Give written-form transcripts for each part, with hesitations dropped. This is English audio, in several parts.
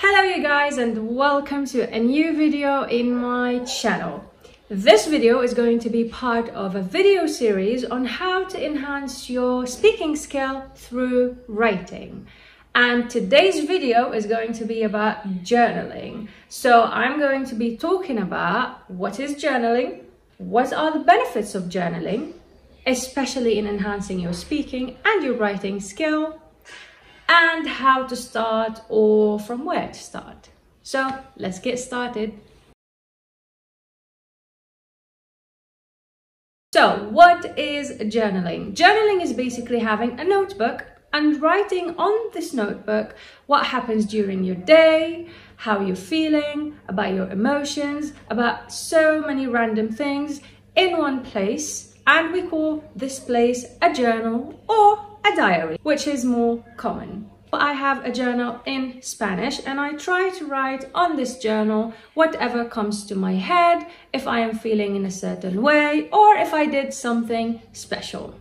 Hello you guys and welcome to a new video in my channel. This video is going to be part of a video series on how to enhance your speaking skill through writing. And today's video is going to be about journaling. So I'm going to be talking about what is journaling, what are the benefits of journaling, especially in enhancing your speaking and your writing skill, and how to start or from where to start. So let's get started. So what is journaling? Journaling is basically having a notebook and writing on this notebook what happens during your day, how you're feeling, about your emotions, about so many random things in one place. And we call this place a journal or a diary, which is more common. I have a journal in Spanish and I try to write on this journal whatever comes to my head, if I am feeling in a certain way or if I did something special.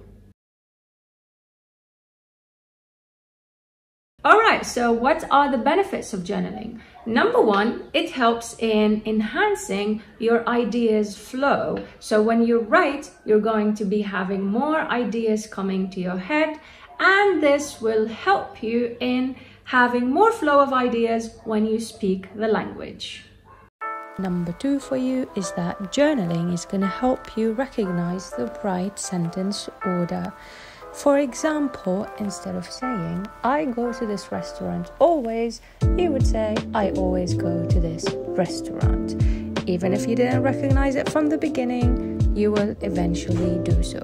Alright, so what are the benefits of journaling? Number one, it helps in enhancing your ideas flow. So when you write, you're going to be having more ideas coming to your head, and this will help you in having more flow of ideas when you speak the language. Number two for you is that journaling is going to help you recognize the right sentence order. For example, instead of saying, I go to this restaurant always, you would say, I always go to this restaurant. Even if you didn't recognize it from the beginning, you will eventually do so.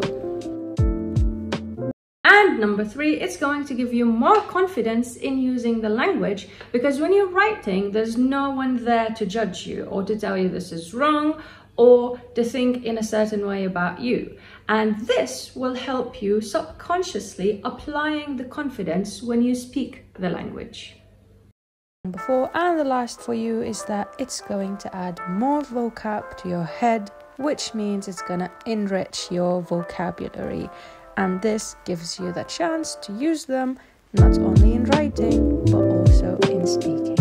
And number three, it's going to give you more confidence in using the language, because when you're writing, there's no one there to judge you or to tell you this is wrong or to think in a certain way about you. And this will help you subconsciously applying the confidence when you speak the language. Number four and the last for you is that it's going to add more vocab to your head, which means it's going to enrich your vocabulary. And this gives you the chance to use them not only in writing, but also in speaking.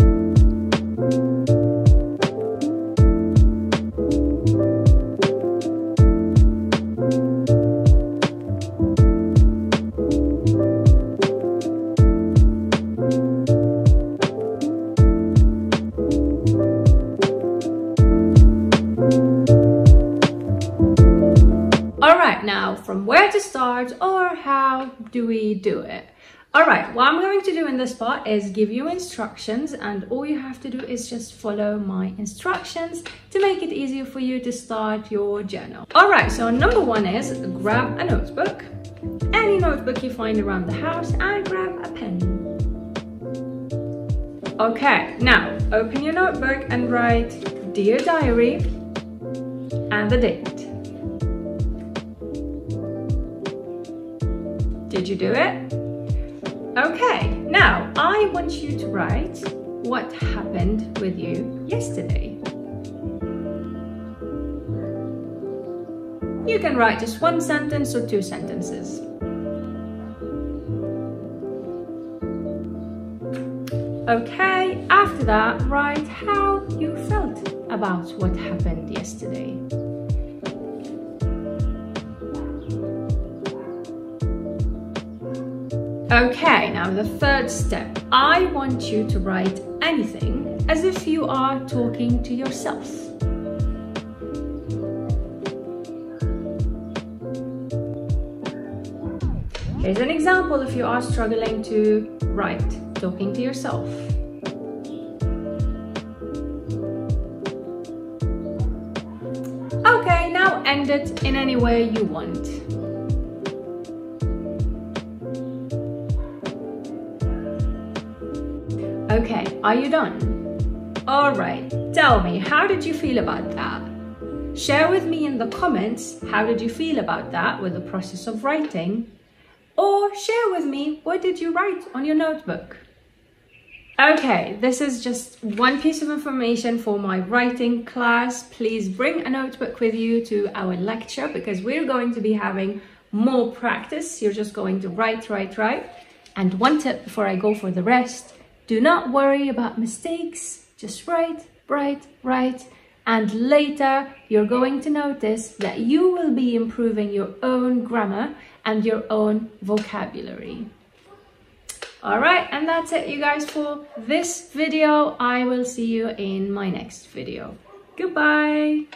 Now, from where to start or how do we do it? Alright, what I'm going to do in this part is give you instructions, and all you have to do is just follow my instructions to make it easier for you to start your journal. Alright, so number one is grab a notebook, any notebook you find around the house, and grab a pen. Okay, now open your notebook and write Dear Diary and the date. Did you do it? Okay, now I want you to write what happened with you yesterday. You can write just one sentence or two sentences. Okay, after that, write how you felt about what happened yesterday. Okay, now the third step. I want you to write anything as if you are talking to yourself. Here's an example if you are struggling to write, talking to yourself. Okay, now end it in any way you want. Okay, are you done? Alright, tell me, how did you feel about that? Share with me in the comments, how did you feel about that with the process of writing? Or share with me, what did you write on your notebook? Okay, this is just one piece of information for my writing class. Please bring a notebook with you to our lecture, because we're going to be having more practice. You're just going to write. And one tip before I go for the rest, Do not worry about mistakes. Just write, write, write. And later you're going to notice that you will be improving your own grammar and your own vocabulary. Alright, and that's it, you guys, for this video. I will see you in my next video. Goodbye!